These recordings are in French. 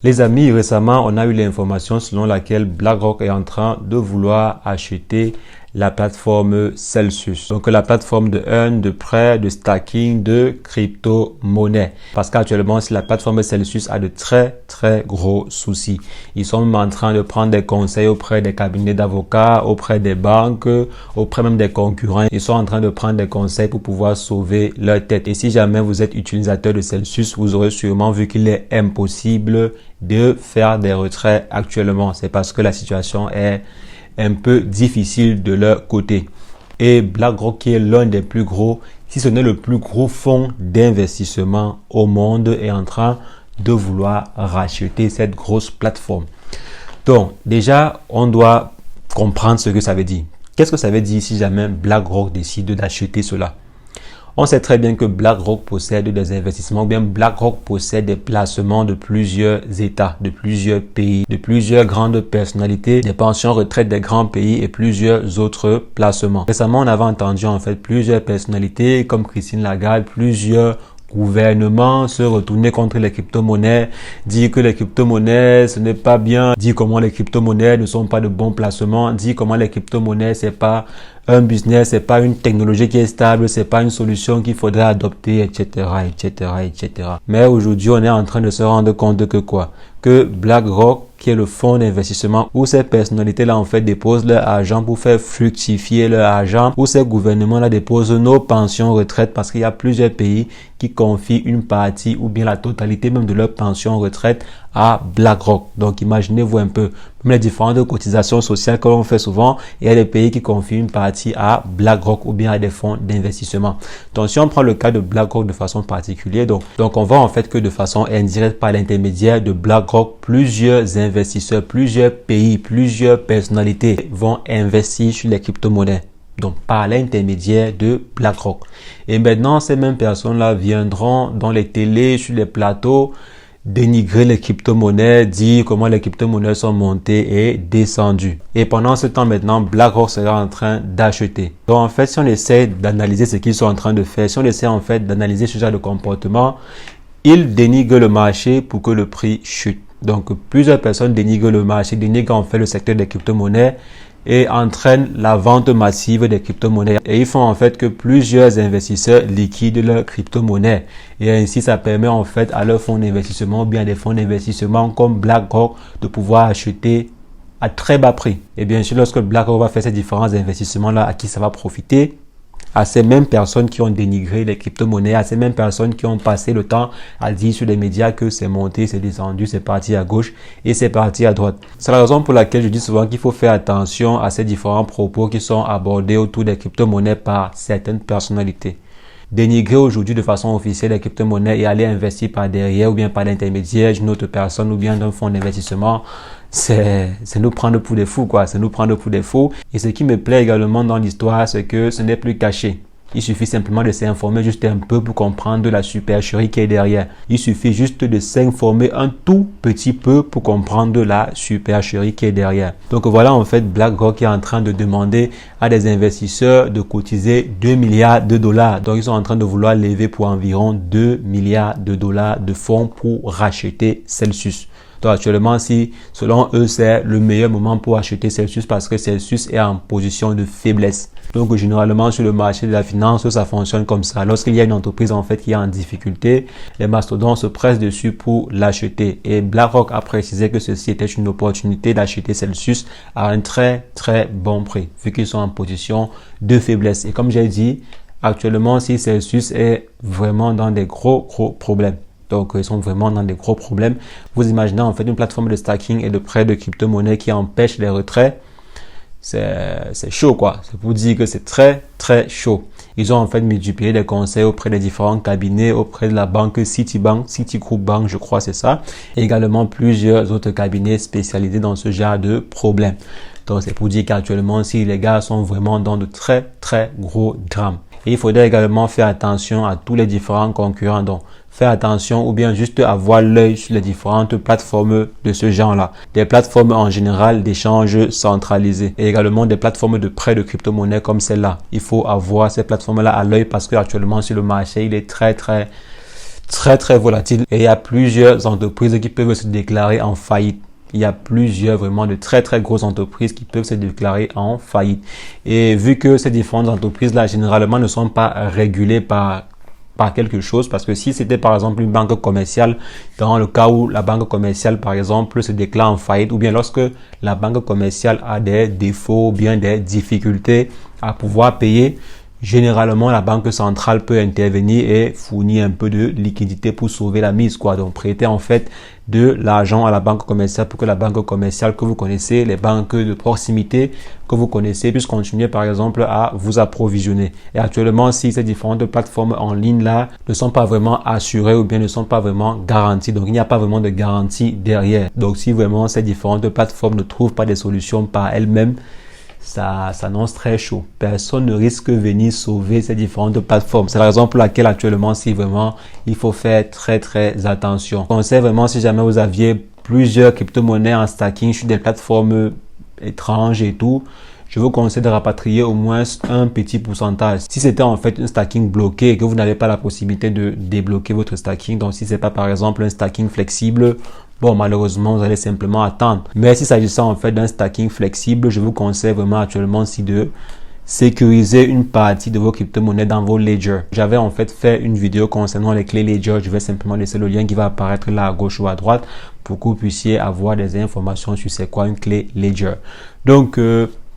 Les amis, récemment, on a eu l'information selon laquelle BlackRock est en train de vouloir acheter la plateforme Celsius. Donc, la plateforme de prêt, de stacking, de crypto-monnaie. Parce qu'actuellement, la plateforme Celsius a de très gros soucis. Ils sont même en train de prendre des conseils auprès des cabinets d'avocats, auprès des banques, auprès même des concurrents. Ils sont en train de prendre des conseils pour pouvoir sauver leur tête. Et si jamais vous êtes utilisateur de Celsius, vous aurez sûrement vu qu'il est impossible de faire des retraits actuellement. C'est parce que la situation est un peu difficile de leur côté. Et BlackRock, qui est l'un des plus gros, si ce n'est le plus gros fonds d'investissement au monde, est en train de vouloir racheter cette grosse plateforme. Donc, déjà, on doit comprendre ce que ça veut dire. Qu'est-ce que ça veut dire si jamais BlackRock décide d'acheter cela? On sait très bien que BlackRock possède des investissements, ou bien BlackRock possède des placements de plusieurs États, de plusieurs pays, de plusieurs grandes personnalités, des pensions retraites des grands pays et plusieurs autres placements. Récemment, on avait entendu en fait plusieurs personnalités comme Christine Lagarde, plusieurs gouvernements se retourner contre les crypto-monnaies, dire que les crypto-monnaies ce n'est pas bien, dire comment les crypto-monnaies ne sont pas de bons placements, dire comment les crypto-monnaies c'est pas un business, c'est pas une technologie qui est stable, c'est pas une solution qu'il faudrait adopter, etc. Mais aujourd'hui, on est en train de se rendre compte que quoi? Que BlackRock, qui est le fonds d'investissement où ces personnalités-là en fait déposent leur argent pour faire fructifier leur argent, où ces gouvernements-là déposent nos pensions retraite, parce qu'il y a plusieurs pays qui confient une partie ou bien la totalité même de leur pension retraite à BlackRock. Donc imaginez-vous un peu, même les différentes cotisations sociales que l'on fait souvent, il y a des pays qui confient une partie à BlackRock ou bien à des fonds d'investissement. Donc si on prend le cas de BlackRock de façon particulière, donc on voit en fait que de façon indirecte par l'intermédiaire de BlackRock, plusieurs investisseurs, plusieurs pays, plusieurs personnalités vont investir sur les crypto-monnaies. Donc, par l'intermédiaire de BlackRock. Et maintenant, ces mêmes personnes-là viendront dans les télés, sur les plateaux, dénigrer les crypto-monnaies, dire comment les crypto-monnaies sont montées et descendues. Et pendant ce temps maintenant, BlackRock sera en train d'acheter. Donc en fait, si on essaie d'analyser ce qu'ils sont en train de faire, si on essaie en fait d'analyser ce genre de comportement, ils dénigrent le marché pour que le prix chute. Donc plusieurs personnes dénigrent le marché, dénigrent en fait le secteur des crypto-monnaies et entraînent la vente massive des crypto-monnaies. Et ils font en fait que plusieurs investisseurs liquident leurs crypto-monnaies. Et ainsi, ça permet en fait à leurs fonds d'investissement ou bien à des fonds d'investissement comme BlackRock de pouvoir acheter à très bas prix. Et bien sûr, lorsque BlackRock va faire ces différents investissements-là, à qui ça va profiter? À ces mêmes personnes qui ont dénigré les crypto-monnaies, à ces mêmes personnes qui ont passé le temps à dire sur les médias que c'est monté, c'est descendu, c'est parti à gauche et c'est parti à droite. C'est la raison pour laquelle je dis souvent qu'il faut faire attention à ces différents propos qui sont abordés autour des crypto-monnaies par certaines personnalités. Dénigrer aujourd'hui de façon officielle les crypto-monnaies et aller investir par derrière ou bien par l'intermédiaire d'une autre personne ou bien d'un fonds d'investissement, c'est nous prendre pour des fous, quoi. C'est nous prendre pour des fous. Et ce qui me plaît également dans l'histoire, c'est que ce n'est plus caché. Il suffit simplement de s'informer juste un peu pour comprendre la supercherie qui est derrière. Il suffit juste de s'informer un tout petit peu pour comprendre la supercherie qui est derrière. Donc voilà en fait BlackRock est en train de demander à des investisseurs de cotiser 2 milliards de dollars. Donc ils sont en train de vouloir lever pour environ 2 milliards de dollars de fonds pour racheter Celsius. Donc actuellement, si selon eux, c'est le meilleur moment pour acheter Celsius parce que Celsius est en position de faiblesse. Donc généralement sur le marché de la finance, ça fonctionne comme ça. Lorsqu'il y a une entreprise en fait qui est en difficulté, les mastodontes se pressent dessus pour l'acheter. Et BlackRock a précisé que ceci était une opportunité d'acheter Celsius à un très bon prix, vu qu'ils sont en position de faiblesse. Et comme j'ai dit, actuellement, si Celsius est vraiment dans des gros problèmes. Donc, ils sont vraiment dans des gros problèmes. Vous imaginez en fait une plateforme de stacking et de prêt de crypto-monnaie qui empêche les retraits. C'est chaud, quoi. C'est pour dire que c'est très chaud. Ils ont en fait multiplié des conseils auprès des différents cabinets, auprès de la banque Citigroup Bank, je crois c'est ça. Et également plusieurs autres cabinets spécialisés dans ce genre de problèmes. Donc, c'est pour dire qu'actuellement, si les gars sont vraiment dans de très gros drames. Et il faudrait également faire attention à tous les différents concurrents. Donc, faire attention ou bien juste avoir l'œil sur les différentes plateformes de ce genre-là. Des plateformes en général d'échanges centralisés et également des plateformes de prêt de crypto-monnaies comme celle-là. Il faut avoir ces plateformes-là à l'œil parce que actuellement sur le marché, il est très très volatile et il y a plusieurs entreprises qui peuvent se déclarer en faillite. Il y a plusieurs vraiment de très grosses entreprises qui peuvent se déclarer en faillite. Et vu que ces différentes entreprises-là, généralement, ne sont pas régulées par quelque chose, parce que si c'était par exemple une banque commerciale, dans le cas où la banque commerciale par exemple se déclare en faillite, ou bien lorsque la banque commerciale a des défauts ou bien des difficultés à pouvoir payer, généralement la banque centrale peut intervenir et fournir un peu de liquidité pour sauver la mise, quoi. Donc prêter en fait de l'argent à la banque commerciale pour que la banque commerciale que vous connaissez, les banques de proximité que vous connaissez, puissent continuer par exemple à vous approvisionner. Et actuellement, si ces différentes plateformes en ligne là ne sont pas vraiment assurées ou bien ne sont pas vraiment garanties, donc il n'y a pas vraiment de garantie derrière. Donc si vraiment ces différentes plateformes ne trouvent pas des solutions par elles-mêmes, ça s'annonce très chaud. Personne ne risque de venir sauver ces différentes plateformes. C'est la raison pour laquelle actuellement, si vraiment, il faut faire très attention. Conseil vraiment, si jamais vous aviez plusieurs crypto-monnaies en stacking sur des plateformes étranges et tout, je vous conseille de rapatrier au moins un petit pourcentage. Si c'était en fait un stacking bloqué et que vous n'avez pas la possibilité de débloquer votre stacking, donc si c'est pas par exemple un stacking flexible, bon, malheureusement, vous allez simplement attendre. Mais si s'agissant en fait d'un stacking flexible, je vous conseille vraiment actuellement aussi de sécuriser une partie de vos crypto-monnaies dans vos ledgers. J'avais en fait fait une vidéo concernant les clés ledger. Je vais simplement laisser le lien qui va apparaître là à gauche ou à droite pour que vous puissiez avoir des informations sur c'est quoi une clé ledger. Donc,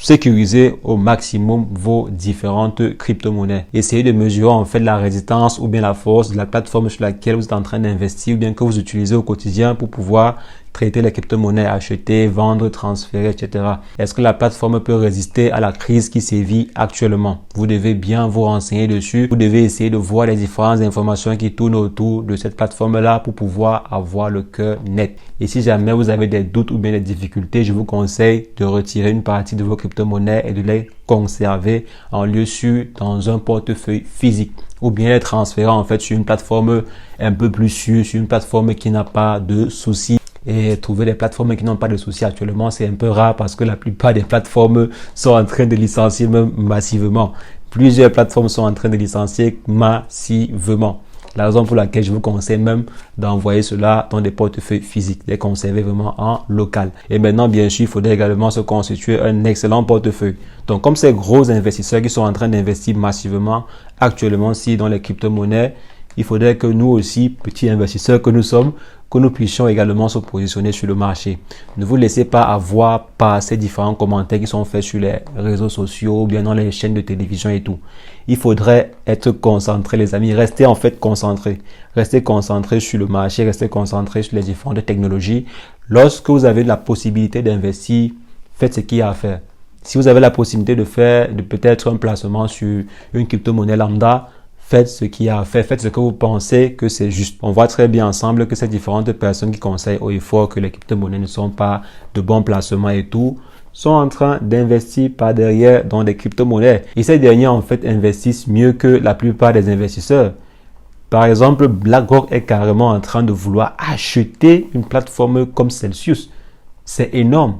sécuriser au maximum vos différentes crypto-monnaies. Essayez de mesurer en fait la résistance ou bien la force de la plateforme sur laquelle vous êtes en train d'investir ou bien que vous utilisez au quotidien pour pouvoir traiter les crypto-monnaies, acheter, vendre, transférer, etc. Est-ce que la plateforme peut résister à la crise qui sévit actuellement? Vous devez bien vous renseigner dessus. Vous devez essayer de voir les différentes informations qui tournent autour de cette plateforme-là pour pouvoir avoir le cœur net. Et si jamais vous avez des doutes ou bien des difficultés, je vous conseille de retirer une partie de vos crypto-monnaies et de les conserver en lieu sûr dans un portefeuille physique, ou bien les transférer en fait sur une plateforme un peu plus sûre, sur une plateforme qui n'a pas de soucis. Et trouver des plateformes qui n'ont pas de soucis actuellement, c'est un peu rare parce que la plupart des plateformes sont en train de licencier massivement. Plusieurs plateformes sont en train de licencier massivement. La raison pour laquelle je vous conseille même d'envoyer cela dans des portefeuilles physiques, les conserver vraiment en local. Et maintenant, bien sûr, il faudrait également se constituer un excellent portefeuille. Donc, comme ces gros investisseurs qui sont en train d'investir massivement actuellement aussi dans les crypto-monnaies, il faudrait que nous aussi, petits investisseurs que nous sommes, que nous puissions également se positionner sur le marché. Ne vous laissez pas avoir par ces différents commentaires qui sont faits sur les réseaux sociaux ou bien dans les chaînes de télévision et tout. Il faudrait être concentré, les amis. Restez en fait concentrés. Restez concentrés sur le marché, restez concentrés sur les différentes technologies. Lorsque vous avez la possibilité d'investir, faites ce qu'il y a à faire. Si vous avez la possibilité de peut-être un placement sur une crypto-monnaie lambda, faites ce qu'il y a à faire, faites ce que vous pensez que c'est juste. On voit très bien ensemble que ces différentes personnes qui conseillent haut et fort que les crypto-monnaies ne sont pas de bons placements et tout, sont en train d'investir par derrière dans des crypto-monnaies. Et ces derniers en fait investissent mieux que la plupart des investisseurs. Par exemple, BlackRock est carrément en train de vouloir acheter une plateforme comme Celsius. C'est énorme.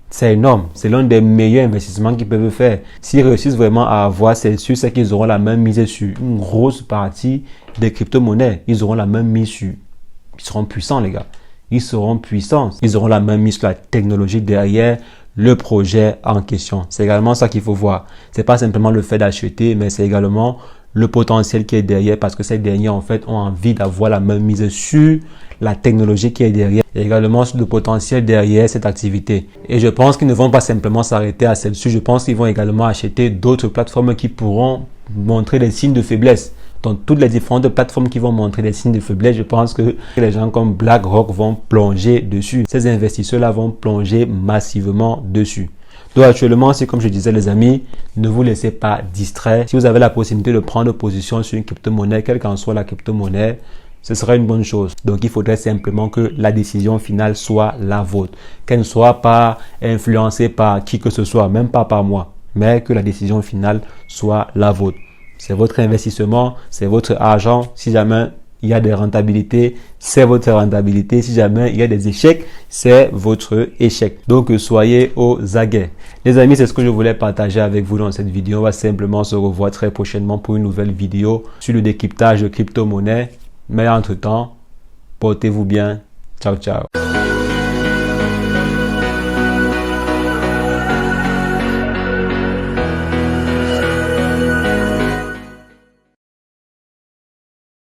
C'est énorme. C'est l'un des meilleurs investissements qu'ils peuvent faire. S'ils réussissent vraiment à avoir Celsius, c'est qu'ils auront la même mise sur une grosse partie des crypto-monnaies. Ils auront la même mise sur... Ils seront puissants, les gars. Ils seront puissants. Ils auront la même mise sur la technologie derrière le projet en question. C'est également ça qu'il faut voir. C'est pas simplement le fait d'acheter, mais c'est également le potentiel qui est derrière, parce que ces derniers en fait ont envie d'avoir la même mise sur la technologie qui est derrière et également sur le potentiel derrière cette activité. Et je pense qu'ils ne vont pas simplement s'arrêter à celle-ci. Je pense qu'ils vont également acheter d'autres plateformes qui pourront montrer des signes de faiblesse. Donc toutes les différentes plateformes qui vont montrer des signes de faiblesse, je pense que les gens comme BlackRock vont plonger dessus. Ces investisseurs-là vont plonger massivement dessus. Donc actuellement, c'est comme je disais les amis, ne vous laissez pas distraire. Si vous avez la possibilité de prendre position sur une crypto-monnaie, quelle qu'en soit la crypto-monnaie, ce serait une bonne chose. Donc il faudrait simplement que la décision finale soit la vôtre. Qu'elle ne soit pas influencée par qui que ce soit, même pas par moi, mais que la décision finale soit la vôtre. C'est votre investissement, c'est votre argent. Si jamais il y a des rentabilités, c'est votre rentabilité. Si jamais il y a des échecs, c'est votre échec. Donc, soyez aux aguets. Les amis, c'est ce que je voulais partager avec vous dans cette vidéo. On va simplement se revoir très prochainement pour une nouvelle vidéo sur le décryptage de crypto-monnaie. Mais entre-temps, portez-vous bien. Ciao, ciao.